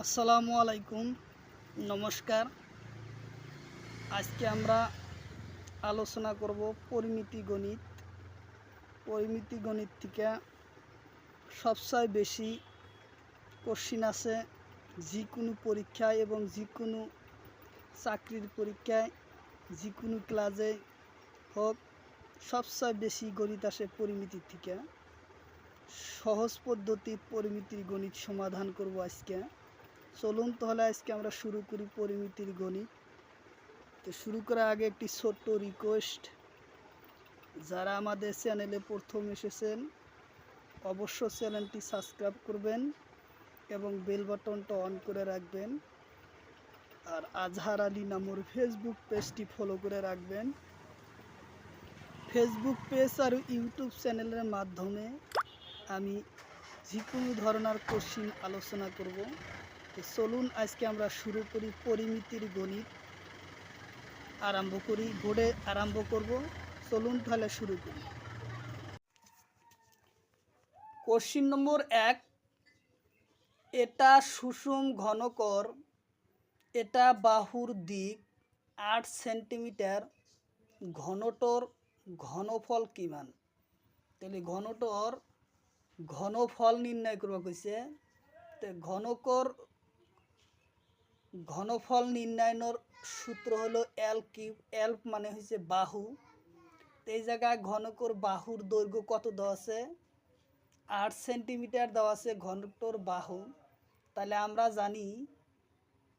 আসসালামু আলাইকুম, নমস্কার। আজকে আমরা আলোচনা করব পরিমিতি গণিত। পরিমিতি গণিত থেকে সবচেয়ে বেশি কোশ্চিন আছে যে কোনো পরীক্ষায় এবং যে কোনো চাকরির পরীক্ষায়, যে কোনো ক্লাসে হোক, সবচেয়ে বেশি গণিত আসে পরিমিতি থেকে। সহজ পদ্ধতির পরিমিতির গণিত সমাধান করব আজকে। চলুন তাহলে আজকে আমরা শুরু করি পরিমিতির গণিত। তো শুরু করার আগে একটি ছোট্ট রিকোয়েস্ট, যারা আমাদের চ্যানেলে প্রথম এসেছেন অবশ্য চ্যানেলটি সাবস্ক্রাইব করবেন এবং বেল বাটনটা অন করে রাখবেন। আর আজহার আলী নামের ফেসবুক পেজটি ফলো করে রাখবেন। ফেসবুক পেজ আর ইউটিউব চ্যানেলের মাধ্যমে আমি যে কোনো ধরনের কোশ্চিন আলোচনা করব। তো চলুন আজকে আমরা শুরু করি পরিমিতির গণিত। বোর্ডে আরম্ভ করব। চলুন তাহলে শুরু করি। কোশ্চিন নম্বর 1, এটা সুষম ঘনকর, এটা বাহুর দিক 8 সেন্টিমিটার, ঘনটোর ঘনফল কিমান? তাহলে ঘনটোর ঘনফল নির্ণয় করবা কইছে। তো ঘনফল নির্ণয়ের সূত্র হলো এল কিউব। এল মানে হচ্ছে বাহু। এই জায়গায় ঘনকর বাহুর দৈর্ঘ্য কত দেওয়া আছে? 8 সেন্টিমিটার দেওয়া আছে ঘনকর বাহু। তাহলে আমরা জানি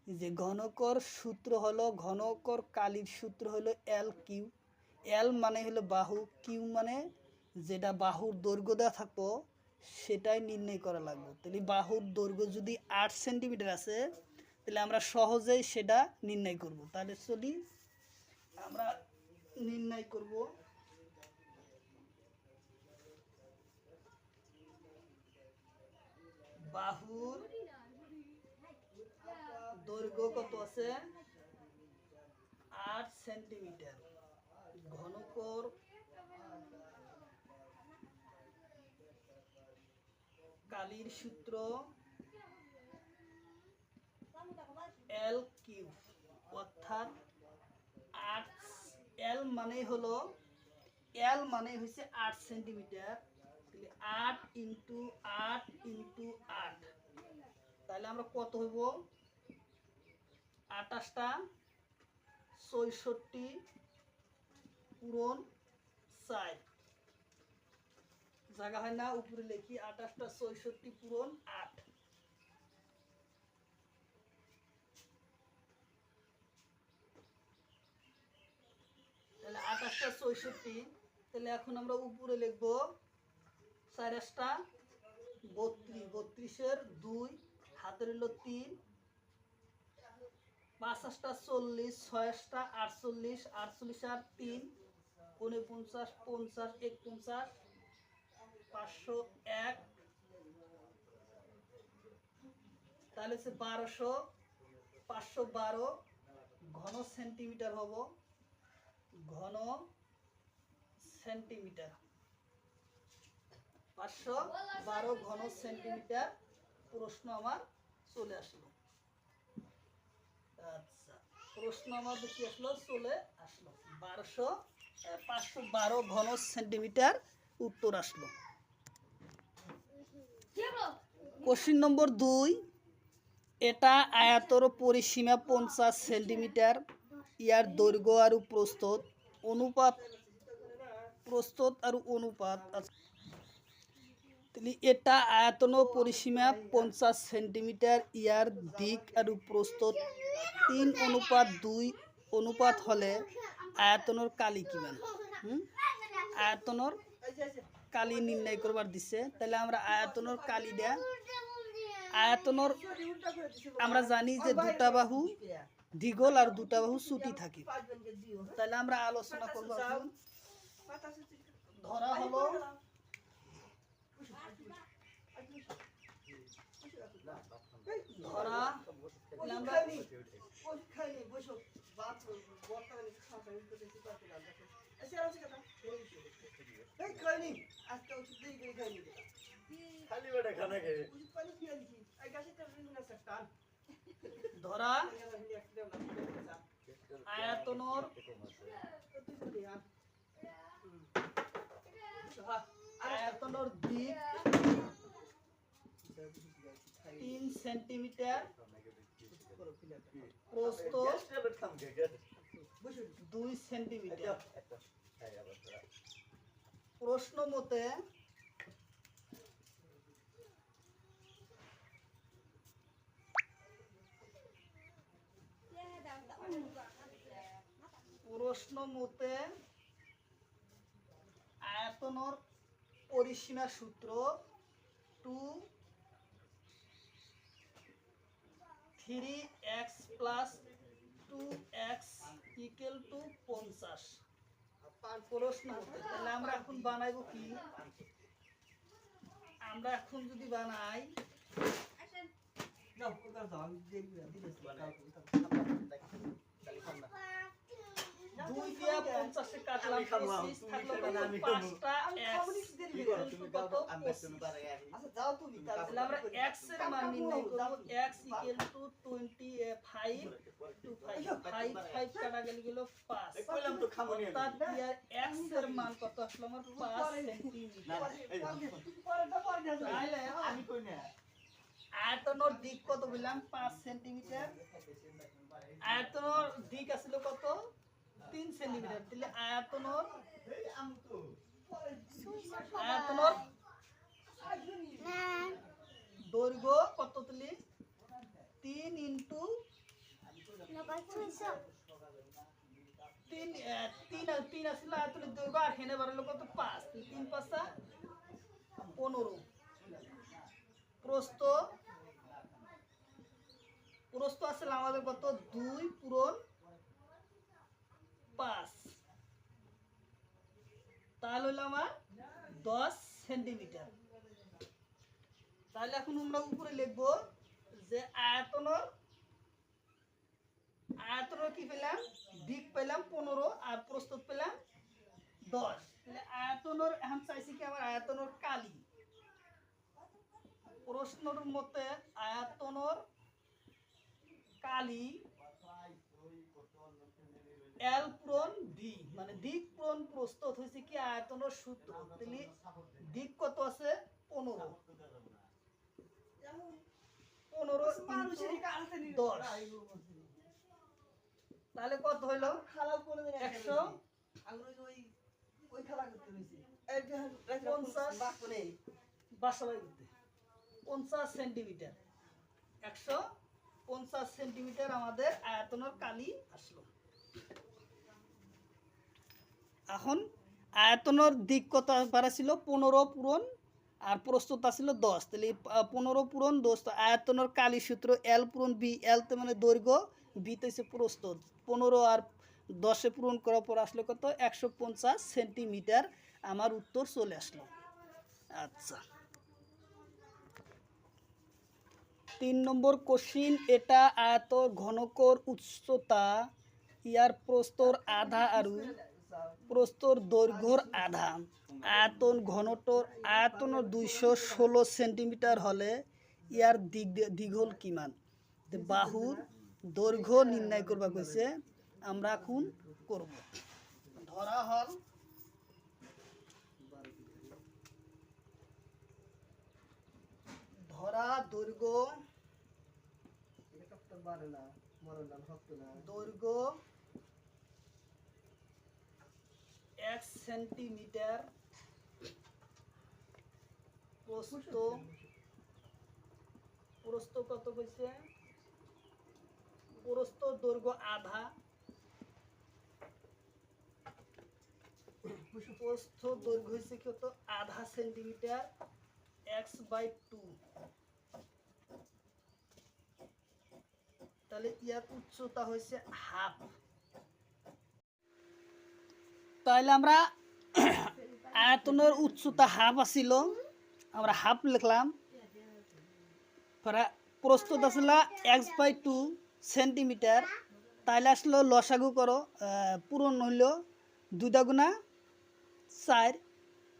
যে ঘনকর সূত্র হলো, ঘনকর কালির সূত্র হলো এল কিউ। এল মানে হলো বাহু, কিউ মানে যেটা বাহুর দৈর্ঘ্য দেওয়া থাকবো সেটাই নির্ণয় করা লাগবে। তাহলে বাহুর দৈর্ঘ্য যদি 8 সেন্টিমিটার আছে তাহলে আমরা সহজেই সেটা নির্ণয় করব। তাহলে চলি আমরা নির্ণয় করব। বাহুর দৈর্ঘ্য কত আছে? 8 সেন্টিমিটার। ঘনকর কালির সূত্র এল কিউব, অর্থাৎ 8। এল মানে হলো, এল মানে হচ্ছে 8 সেন্টিমিটার। তাহলে 8 ইন্টু 8 ইন্টু 8, তাহলে আমরা কত হইব? 28টা 64 পূরণ 4 জায়গা হয় না, উপরে লিখি 28টা 64 পূরণ 8। তাহলে 28টা 64। তাহলে এখন আমরা উপরে লিখব 4টা 32, 32-এর 2 হাতের হলো 3, 5টা 40, 6টা 48, 48 আর 3 49, 50, 49, 501, তাহলে হচ্ছে 1200, 512 ঘন সেন্টিমিটার হব। ঘন সেন্টিমিটার 512 ঘন সেন্টিমিটার প্রশ্ন আমার চলে আসলো। আচ্ছা, প্রশ্ন আমাদের কি আসলো? চলে আসলো 512 ঘন সেন্টিমিটার উত্তর আসলো। কোশ্চিন নম্বর 2, এটা আয়তর পরিসীমা 50 সেন্টিমিটার, ইয়ার দৈর্ঘ্য আর প্রস্থ অনুপাত। তাহলে এটা আয়তন পরিসীমা 50 সেন্টিমিটার, ইয়ার দিক আর প্রস্থ 3:2 অনুপাত হলে আয়তনের কালি কিমান? আয়তনের কালি নির্ণয় করবার দিছে। তাহলে আমরা আয়তনের কালি দেয়া, আয়তনের আমরা জানি যে দুটা বাহু দ্বিগল আর দুটা বাহু ছুটি থাকে। তাহলে আমরা আলোচনা করব। ধরা হলো ধরা আয়তনর দিক 3 সেন্টিমিটার, প্রস্থ 2 সেন্টিমিটার। প্রশ্ন মতে আয়তনর পরিসীমা সূত্র 2 3x + 2x = 50। প্রশ্ন মতে তাহলে আমরা এখন বানাইবো কি? আমরা এখন যদি বানাই 2 দিয়া 50 এ কাটলাম 25 থাকলো কত? 5টা x কত? 25। আচ্ছা যাও তুমি, তাহলে আমরা x এর মান নির্ণয় করব। x = 25 টু 5 5 কাটা গেল 5। কইলাম তো খামনি আমি। অর্থাৎ ইয়ার x এর মান কত আসলো আমার? 5 সেন্টিমিটার। পরেরটা পরে যাইলে আমি কই না। আয়তনর দিক কত বললাম? 5 সেন্টিমিটার। আয়তনর দিক আসলে কত? 3 সেন্টিমিটার। তাহলে আয়তনর দৈর্ঘ্য কত? তাহলে 3 ইনটু 3 3 আসলে আয়তনের দৈর্ঘ্য আর হেনে বাড়ালো কত? 5। 3 5 15। প্রস্থ আসলে আমাদের কত? 2 পূরণ 5, তাহলে হলো আমার 10 সেন্টিমিটার। তাহলে এখন আমরা উপরে লিখব যে আয়তনর কি পেলাম? দিক পেলাম 15 আর প্রস্থ পেলাম 10। তাহলে আয়তনর এখন চাইছি কি আমার আয়তনর কালি। প্রশ্নর মতে আয়তনর কালি L পূরণ D, মানে দিক পূরণ প্রস্থ হইছে কি আয়তনের সূত্র। তাহলে দিক কত আছে? 15 × 10। তাহলে কত হইল? 100 50 সেন্টিমিটার। 150 সেন্টিমিটার আমাদের আয়তনের কালি আসলো। এখন আয়তনের দিক কত বাড়াছিল? 15 পূরণ আর প্রস্থতা ছিল 10। তাহলে 15 পূরণ 10, তো আয়তনের কালি সূত্র L পূরণ B। L তে মানে দৈর্ঘ্য, B তে হচ্ছে প্রস্থ। 15 আর 10 পূরণ করার পর আসলে কত? 150 সেন্টিমিটার। আমার উত্তর চলে আসলো। আচ্ছা, 3 নম্বর কোশ্চিন। এটা আয়তর ঘনকর উচ্চতা ইয়ার প্রস্তর আধা আর প্রস্তর দৈর্ঘ্যর আধা। আয়তন 216 সেন্টিমিটার হলে ইয়ার দীঘল কিমান? বাহুর দৈর্ঘ্য নির্ণয় করবা কইছে। আমরা এখন করব। ধরা হল দৈর্ঘ্য x সেন্টিমিটার, প্রস্থ কত কইছে? প্রস্থ দৈর্ঘ্য আধা, প্রস্থ দৈর্ঘ্য হইছে কত? আধা সেন্টিমিটার। x/2। তাহলে ইয়ার উচ্চতা হইছে হাফ। তাহলে আমরা আয়তনের উচ্চতা হাফ আছিল, আমরা হাফ লিখলাম। প্রস্থ আসলে x/2 সেন্টিমিটার। তাহলে আসলে লসাগু করো, পূরণ হইল 2 × 4,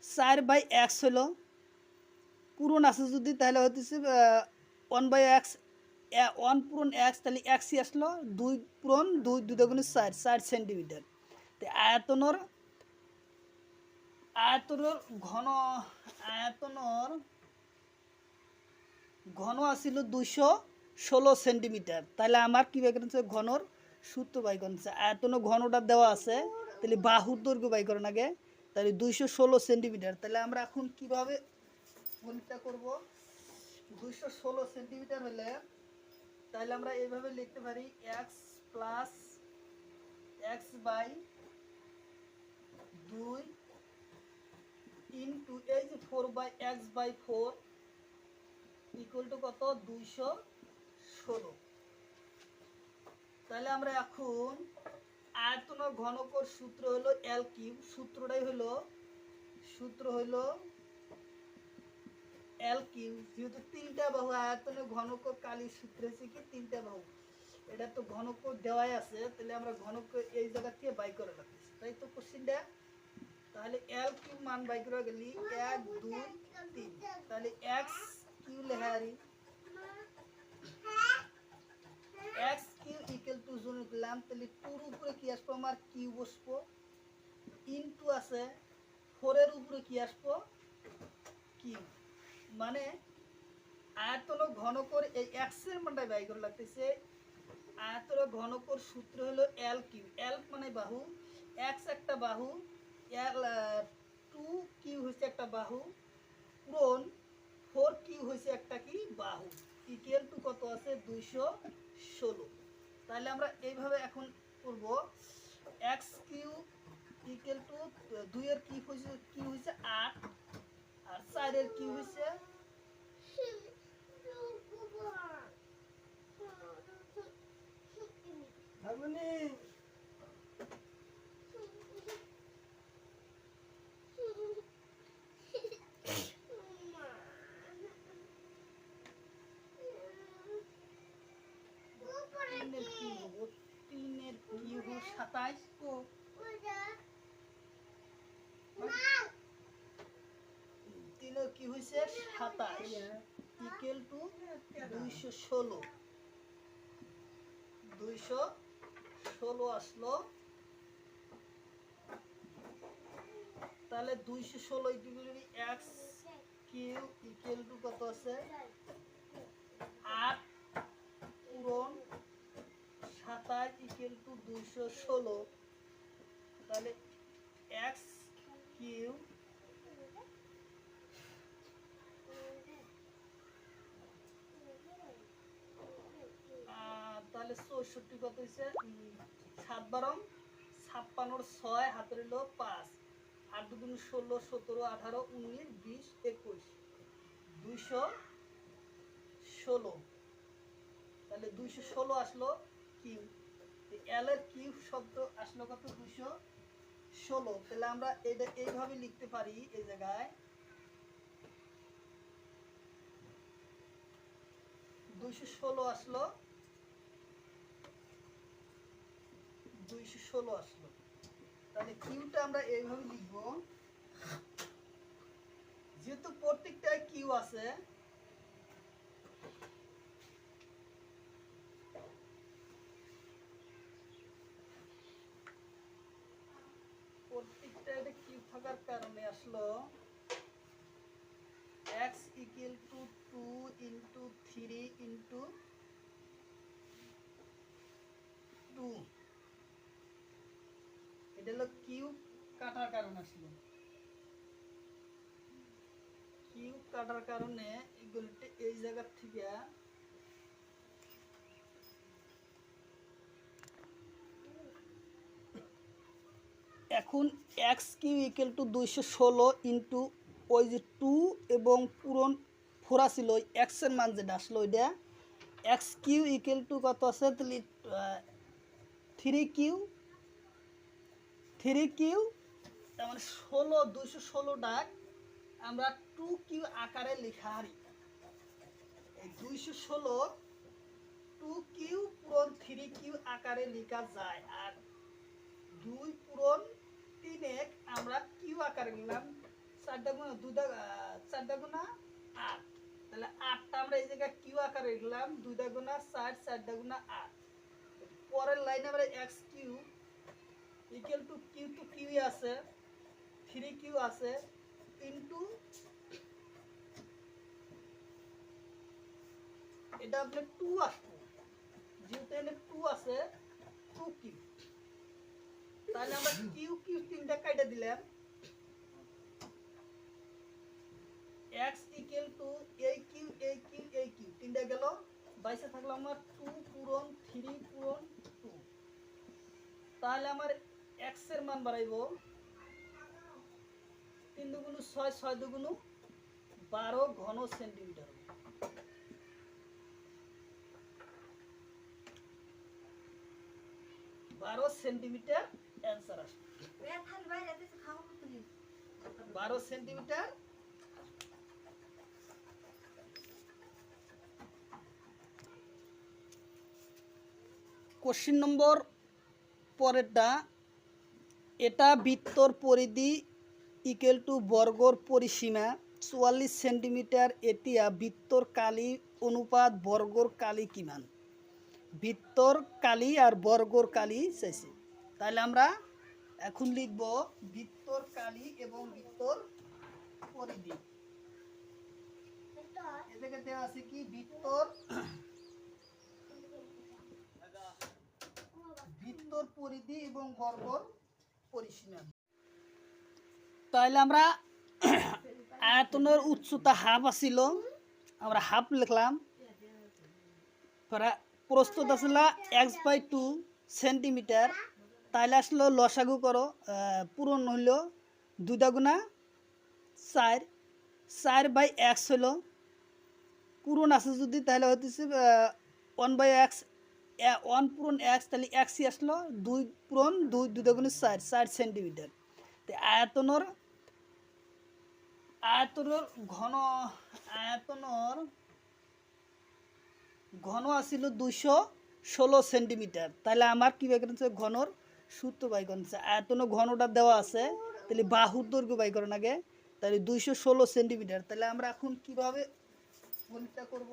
4/x হইল। পূরণ আছে যদি তাহলে হইতেছে 1/x ওয়ান পূরণ এক্স, তাহলে এক্সই আসলো। দুই পূরণ দুই, দুই দুগুণে চার, 4 সেন্টিমিটার। তো আয়তনর আয়তনর ঘন আয়তনর ঘন আসিল 216 সেন্টিমিটার। তাহলে আমার কী বাই করেছে, ঘনর সূত্র বাই করেছে। আয়তন ঘনটা দেওয়া আছে, তাহলে বাহুর দৈর্ঘ্য বাই করেন আগে। তাহলে 216 সেন্টিমিটার। তাহলে আমরা এখন কিভাবে গণিতটা করব? 216 সেন্টিমিটার হলে তাহলে আমরা এইভাবে লিখতে পারি, x plus x by 2 into এই যে 4/x/4 ইকুয়াল টু কত, 216। তাহলে আমরা এখন আয়তন ঘনকর সূত্র হলো এল কিউব। সূত্র হলো এল কিউব। যেহেতু তিনটা বাহু, আয়তনের ঘনক কালির সূত্র হচ্ছে কি তিনটা বাহু, এটা তো ঘনক দেওয়াই আছে, তাহলে আমরা ঘনক এই জায়গা থেকে বাই করে রাখতেছি, তাই তো কোশ্চিনটা। তাহলে এল কিউব মান বাই করে গেলি 1 2 3। তাহলে এক্স কিউ লেহারি এক্স কিউ ইকুয়াল টু জোন দিলাম, তাহলে 2 এর উপরে কি আসবো, আমার কিউ বসবো, ইনটু আছে 4 এর উপরে কি আসবো, কিউ। মানে আয়তন ঘনকর এই এক্স এর মানটা বাই করে লাগতেছে। আয়তন ঘনকর সূত্র হলো এল কিউ। এল মানে বাহু, এক্স একটা বাহু, এল 2 কিউ হচ্ছে একটা বাহু, পূরণ 4 কিউ হচ্ছে একটা কি বাহু, ইকুয়াল টু কত আছে, 216। তাহলে আমরা এইভাবে এখন করব, এক্স কিউ ইকুয়াল টু 2 এর কিউ হচ্ছে 8, আর 4 এর কিউ হচ্ছে ভাবনি 3 এর কিউ হলো 27, 3 এর কিউ হচ্ছে 27 ইকুয়াল টু 216। 216 আসলো। তাহলে 216 equal x Q equal to কত আছে, 8 পূরণ 27 ইকুয়াল টু 216। তাহলে এক্স কিউ তাহলে 64 কত হয়েছে, 7 12 56, 6 হাতের হলো 5, 8 2 16 17 18 19 20 21, 216। তাহলে 216 আসলো কিউ। এল এর কিউ শব্দ আসলো কত, 216। তাহলে আমরা এটা এইভাবে লিখতে পারি, এই জায়গায় 216 আসলো, 216 আসলো। তাহলে কিউটা আমরা এইভাবে লিখব, যেহেতু প্রত্যেকটায় কিউ আছে, প্রত্যেকটা এটা কিউ থাকার কারণে আসলো x equal to 2 into 3 into 2। এটা হলো কিউ কাটার কারণে আসলো, কিউ কাটার কারণে এগুলোতে এই জায়গা থেকে এখন x Q equal to 216 into ওই যে 2 এবং পূরণ 4 ছিল, ওই এক্সের মান যেটা আসলো ওইটা, এক্স কিউ ইকুয়াল টু কত আছে, তাহলে 3 কিউ তার মানে 216 ডাক আমরা 2 কিউ আকারে লেখা হারি। এই 216 2 কিউ পূরণ 3 কিউ আকারে লেখা যায়, আর 2 পূরণ 3 আমরা কিউ আকারে নিলাম, 4 গুণা 2 4 গুণা 8। তাহলে 8টা আমরা এই জায়গায় কিউ আকারে লিখলাম, 2 দা গুণা 4, 4 দা গুণা 8। পরের লাইনে আমরা x Q equal to cube তো কিউ আছে, 3 কিউ আছে ইনটু এটা আপনি 2 আসবে, যেহেতু এখানে 2 আছে 2 কিউ। তাহলে আমরা কিউ কিউ তিনটা কাটা দিলাম, x ইকুয়াল টু এই কিউ তিনটা গেল, বাইসে থাকলো আমার 2 পূরণ 3 পূরণ 2। তাহলে আমার x এর মান বাড়াইবো 3 দুগুণ 6, 6 দুগুণ 12 ঘন সেন্টিমিটার। 12 সেন্টিমিটার অ্যান্সার আসবে। 12 সেন্টিমিটার। কোশ্চেন নম্বর পরেরটা, এটা বৃত্তর পরিধি ইকুয়াল টু বর্গর পরিসীমা 44 সেন্টিমিটার, এতিয়া বৃত্তর কালি অনুপাত বর্গর কালি কিমান? বৃত্তর কালি আর বর্গর কালি চাইছে। তাহলে আমরা এখন লিখব বৃত্তর কালি এবং বৃত্তর পরিধি। এদিকে দেওয়া আছে কি বৃত্তর পরিধি এবং বর্গর পরিসীমা। তাহলে আমরা আয়তনের উচ্চতা হাফ আছিল, আমরা হাফ লিখলাম। প্রস্তুত আসলে x/2 সেন্টিমিটার। তাহলে আসলে লসাগু করো, পূরণ হইল 2 দা গুণা 4, 4/x হইল পূরণ আছে যদি, তাহলে হইতেছে 1/x, 1 পূরণ x, তাহলে xই আসলো 2 পূরণ 2, 2 দা গুণা 4, 4 সেন্টিমিটার। তো আয়তনের ঘন আছিল 216 সেন্টিমিটার। তাহলে আমার কি বাই করেছে, ঘনর সূত্র বাই করেছে। আয়তনের ঘনটা দেওয়া আছে, তাহলে বাহুর দৈর্ঘ্য বাই করেন আগে, তাহলে 216 সেন্টিমিটার। তাহলে আমরা এখন কিভাবে গণিতটা করব?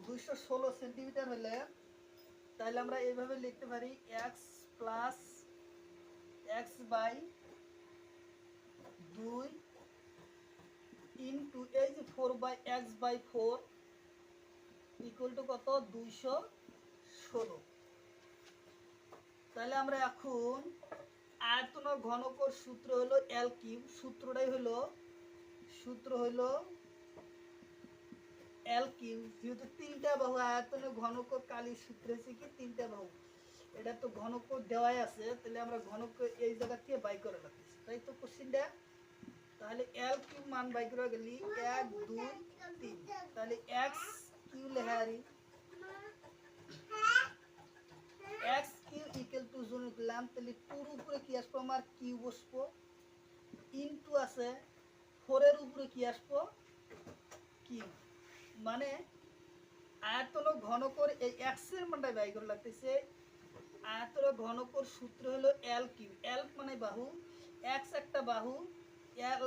216 সেন্টিমিটার হলে তাহলে আমরা এইভাবে লিখতে পারি x প্লাস x/2 ইনটু এই যে 4/x/4 ইকুয়াল টু কত, 216। তাহলে আমরা এখন আয়তনের ঘনকের সূত্র হলো L কিউব, সূত্র হলো L কিউব। যেহেতু 3টা বাহু, আয়তনের ঘনকের কালির সূত্র হচ্ছে কি 3টা বাহু, এটা তো ঘনক দেওয়াই আছে, তাহলে আমরা ঘনক এই জায়গা থেকে বাই করে রাখছি, তাই তো কোশ্চেনটা। তাহলে L কিউব মান বাই করে গেলি 1 2 3, তাহলে x কিউ লেহারি x কিউ ইকুয়াল টু জোন দিলাম, তাহলে 2 এর উপরে কি আসবে আমার কিউ বসবো, ইনটু আছে 4 এর উপরে কি আসবো কিউ, মানে আয়তন ঘনকর এই x এর মানটা বাই করে লাগতেছে। আয়তন ঘনকর সূত্র হলো L কিউ, L মানে বাহু, x একটা বাহু, L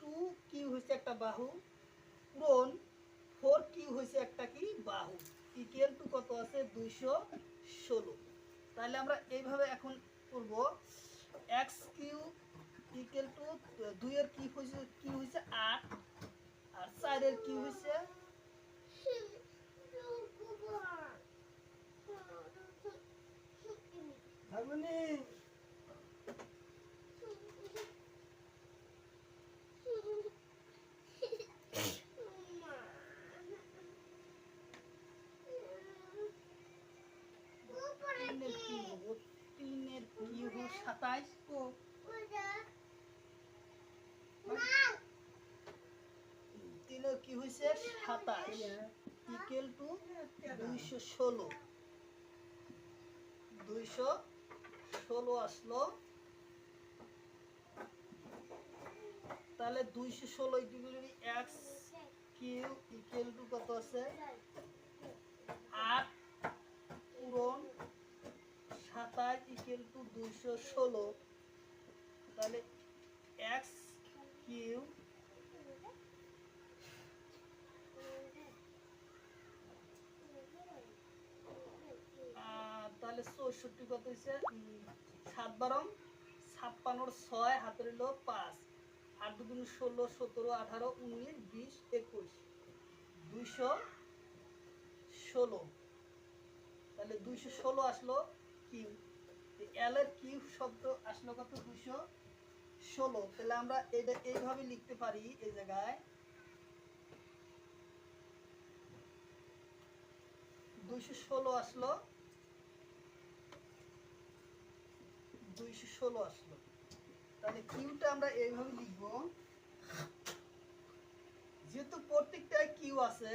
2 কিউ হইছে একটা বাহু, পূরণ 4 কিউ হইছে একটা কি বাহু, ইকুয়াল টু কত আছে 216। তাহলে আমরা এইভাবে এখন করব, x কিউ ইকুয়াল টু 2 এর কি হইছে 8, আর 4 এর কি হইছে ভাবনি 27, 3 এর কি হইছে 27 ইকুয়াল টু 216 আসলো। তাহলে 216 equal to x Q equal to কত আছে 8 পূরণ 27 ইকুয়াল টু 216। তাহলে x কিউ 64 কত হইছে 7 12 56 6 হাতের হলো 5 8 2 গুণ 16 17 18 19 20 21 216 তাহলে 216 আসলো কিউ এল এর কিউ শব্দ আসলো কত 216 তাহলে আমরা এটা এইভাবে লিখতে পারি এই জায়গায় 216 আসলো 216 আসলো তাহলে কিউটা আমরা এইভাবে লিখব যেহেতু প্রত্যেকটায় কিউ আছে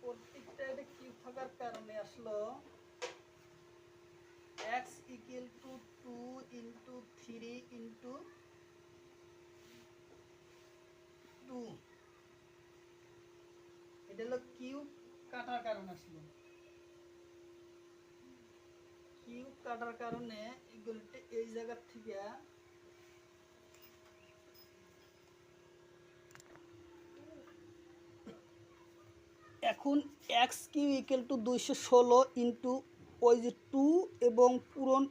প্রত্যেকটা এটা কিউ থাকার কারণে আসলো x equal to 2 into 3 into 2 এটা হলো কিউব কাটার কারণে আসলো কিউব কাটার কারণে এগুলোতে এই জায়গা থেকে এখন x Q equal to 216 into ওই যে 2 এবং পূরণ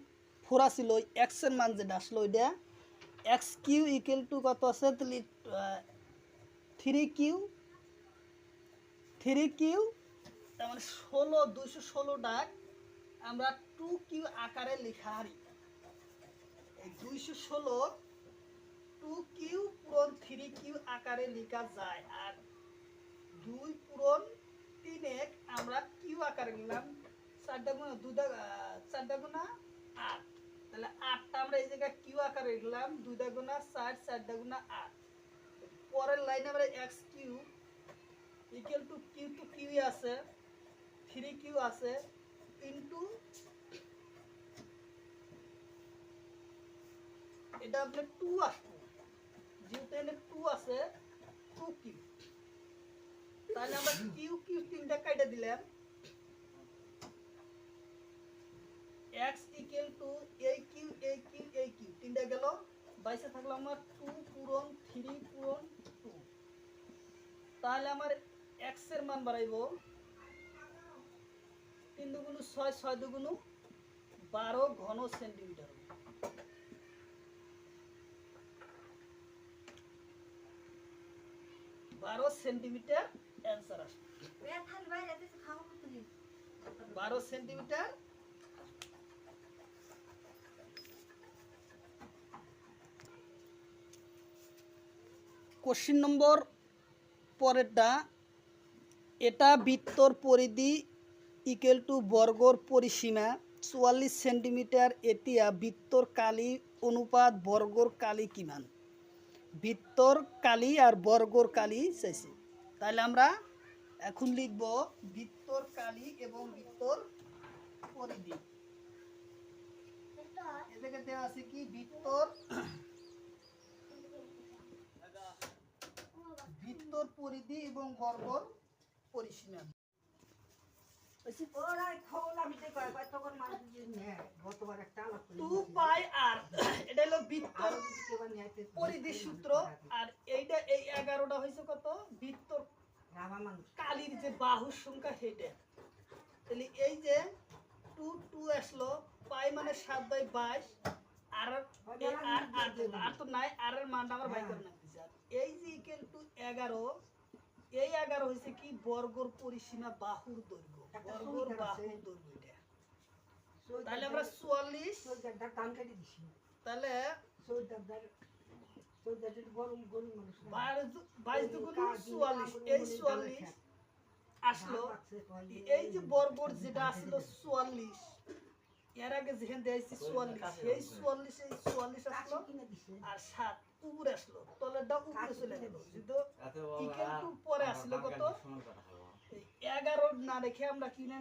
4 ছিল ওই x এর মান যেটা আসলো ওইটা x কিউ ইকুয়াল টু কত আছে তাহলে 3 কিউ তার মানে 216 ডাক আমরা 2 কিউ আকারে লেখা হারি এই 216 2 কিউ পূরণ 3 কিউ আকারে লেখা যায় আর 2 পূরণ 3 এক আমরা কিউ আকারে নিলাম 4 গুণা 2 4 গুণা 8 তাহলে 8টা আমরা এই জায়গায় কিউ আকারে লিখলাম 2 গুণা 4 4 গুণা 8 পরের লাইনে আমরা x Q equal to cube to cube আছে 3 কিউ আছে ইনটু এটা আপনার 2 আসবে যেহেতু এখানে 2 আছে 2 কিউ তাহলে আমরা কিউ কিউ তিনটা কাটা দিলাম x ইকুয়াল টু এই কিউ তিনটা গেল বাইসে থাকলো আমার 2 পূরণ 3 পূরণ 2 তাহলে আমার x এর মান বাড়াইবো 3 দুগুণ 6 6 দুগুণ 12 ঘন সেন্টিমিটার 12 সেন্টিমিটার অ্যান্সার আসবে 12 সেন্টিমিটার কোশ্চেন নম্বর পরেরটা এটা বৃত্তর পরিধি ইকুয়াল টু বর্গর পরিসীমা 44 সেন্টিমিটার এটিয়া বৃত্তর কালি অনুপাত বর্গর কালি কিমান বৃত্তর কালি আর বর্গর কালি চাইছে তাহলে আমরা এখন লিখব বৃত্তর কালি এবং বৃত্তর পরিধি এদিকে দেওয়া আছে কি বৃত্তর পরিধি এবং বর্গর পরিসীমা 2 পাই আর এটা হলো বৃত্তর পরিধি সূত্র আর এইটা এই 11টা হইছে কত বৃত্তর কালির যে বাহুর সংখ্যা সেটা তাহলে এই যে 2 2 আসলো পাই মানে 7/22 আর আর তো নাই আর এর মানটা আমরা বাই করে নাকি স্যার এই যে ইকুয়াল টু 11 এই 11 হইছে কি বর্গর পরিসীমা বাহুর দৈর্ঘ্য বর্গর বাহুর দৈর্ঘ্য এটা তাহলে আমরা 44 টান কেটে দিছি তাহলে 22 গুণ 44 এই 44 আসলো এই যে বর্গর যেটা আসলো 44 এর আগে যেখানে দিয়েছি 44 এই 44 এই 44 আসলো আর 7 উপরে আসলো তলেরটা উপরে চলে গেল কিন্তু ইকুয়াল টু পরে আসলো কত 11 না রেখে আমরা কি না